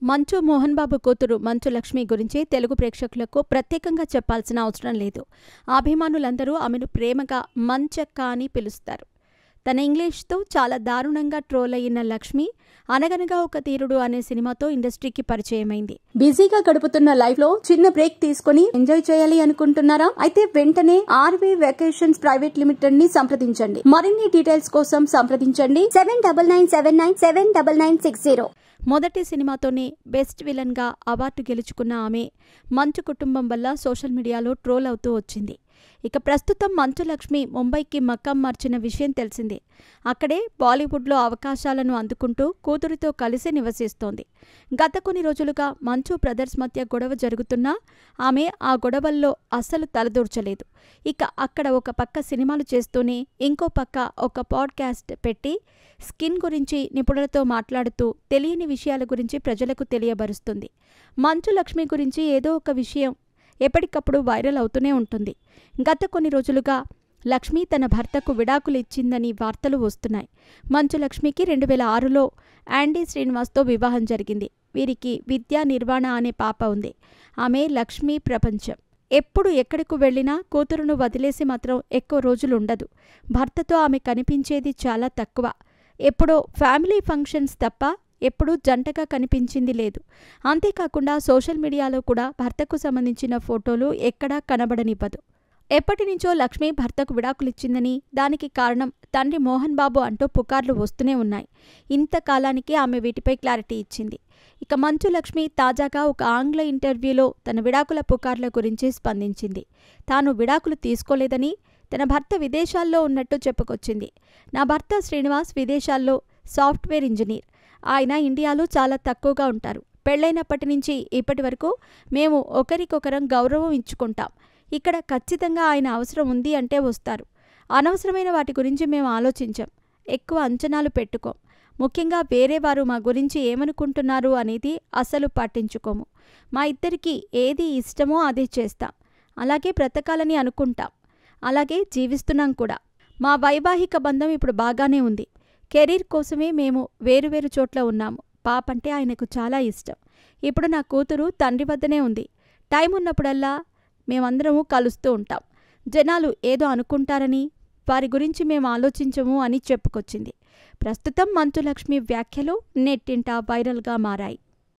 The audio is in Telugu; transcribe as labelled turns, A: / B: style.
A: మంచు మోహన్ బాబు కూతురు మంచు లక్ష్మి గురించి తెలుగు ప్రేక్షకులకు ప్రత్యేకంగా చెప్పాల్సిన అవసరం లేదు. అభిమానులందరూ ఆమెను ప్రేమగా మంచక్క అని పిలుస్తారు. తన ఇంగ్లీష్తో చాలా దారుణంగా ట్రోల్ అయిన లక్ష్మి అనగనగా ఒక తీరుడు అనే సినిమాతో ఇండస్ట్రీకి పరిచయమైంది. బిజీగా గడుపుతున్న లైఫ్ లో చిన్న బ్రేక్ తీసుకుని ఎంజాయ్ చేయాలి అనుకుంటున్నారా? అయితే వెంటనే ఆర్వే వెకేషన్స్ ప్రైవేట్ లిమిటెడ్ ని సంప్రదించండి. మరిన్ని డీటెయిల్స్ కోసం సంప్రదించండి 7997979960. మొదటి సినిమాతోనే బెస్ట్ విలన్ గా అవార్డు గెలుచుకున్న ఆమె మంచు కుటుంబం వల్ల సోషల్ మీడియాలో ట్రోల్ అవుతూ వచ్చింది. ఇక ప్రస్తుతం మంచు లక్ష్మి ముంబైకి మకాం మార్చిన విషయం తెలిసిందే. అక్కడే బాలీవుడ్లో అవకాశాలను అందుకుంటూ కూతురితో కలిసి నివసిస్తోంది. గత కొన్ని రోజులుగా మంచు బ్రదర్స్ మధ్య గొడవ జరుగుతున్నా ఆమె ఆ గొడవల్లో అస్సలు తలదూర్చలేదు. ఇక అక్కడ ఒక పక్క సినిమాలు చేస్తూనే ఇంకో పక్క ఒక పాడ్కాస్ట్ పెట్టి స్కిన్ గురించి నిపుణులతో మాట్లాడుతూ తెలియని విషయాల గురించి ప్రజలకు తెలియబరుస్తుంది. మంచు లక్ష్మి గురించి ఏదో ఒక విషయం ఎప్పటికప్పుడు వైరల్ అవుతూనే ఉంటుంది. గత కొన్ని రోజులుగా లక్ష్మి తన భర్తకు విడాకులు ఇచ్చిందని వార్తలు వస్తున్నాయి. మంచు లక్ష్మికి 2006లో యాండీ శ్రీనివాస్తో వివాహం జరిగింది. వీరికి విద్యా నిర్వాణ అనే పాప ఉంది. ఆమె లక్ష్మీ ప్రపంచం. ఎప్పుడు ఎక్కడికి వెళ్లినా కూతురును వదిలేసి మాత్రం ఎక్కువ రోజులు ఉండదు. భర్తతో ఆమె కనిపించేది చాలా తక్కువ. ఎప్పుడో ఫ్యామిలీ ఫంక్షన్స్ తప్ప ఎప్పుడూ జంటగా కనిపించింది లేదు. అంతేకాకుండా సోషల్ మీడియాలో కూడా భర్తకు సంబంధించిన ఫోటోలు ఎక్కడా కనబడనివ్వదు. ఎప్పటినుంచో లక్ష్మి భర్తకు విడాకులిచ్చిందని, దానికి కారణం తండ్రి మోహన్ బాబు అంటూ పుకార్లు వస్తూనే ఉన్నాయి. ఇంతకాలానికి ఆమె వీటిపై క్లారిటీ ఇచ్చింది. ఇక మంచు లక్ష్మి తాజాగా ఒక ఆంగ్ల ఇంటర్వ్యూలో తన విడాకుల పుకార్ల గురించి స్పందించింది. తాను విడాకులు తీసుకోలేదని, తన భర్త విదేశాల్లో ఉన్నట్టు చెప్పుకొచ్చింది. నా భర్త శ్రీనివాస్ విదేశాల్లో సాఫ్ట్వేర్ ఇంజనీర్. ఆయన ఇండియాలో చాలా తక్కువగా ఉంటారు. పెళ్లైనప్పటి నుంచి ఇప్పటి వరకు మేము ఒకరికొకరం గౌరవం ఇచ్చుకుంటాం. ఇక్కడ ఖచ్చితంగా ఆయన అవసరం ఉంది అంటే వస్తారు. అనవసరమైన వాటి గురించి మేము ఆలోచించాం. ఎక్కువ అంచనాలు పెట్టుకోం. ముఖ్యంగా వేరే వారు మా గురించి ఏమనుకుంటున్నారు అనేది అస్సలు పట్టించుకోము. మా ఇద్దరికీ ఏది ఇష్టమో అదే చేస్తాం. అలాగే బ్రతకాలని అనుకుంటాం. అలాగే జీవిస్తున్నాం కూడా. మా వైవాహిక బంధం ఇప్పుడు బాగానే ఉంది. కెరీర్ కోసమే మేము వేరువేరు చోట్ల ఉన్నాము. పాపంటే ఆయనకు చాలా ఇష్టం. ఇప్పుడు నా కూతురు తండ్రి వద్దనే ఉంది. టైం ఉన్నప్పుడల్లా మేమందరము కలుస్తూ ఉంటాం. జనాలు ఏదో అనుకుంటారని, వారి గురించి మేము ఆలోచించము అని చెప్పుకొచ్చింది. ప్రస్తుతం మంచు లక్ష్మి వ్యాఖ్యలు నెట్టింట వైరల్గా మారాయి.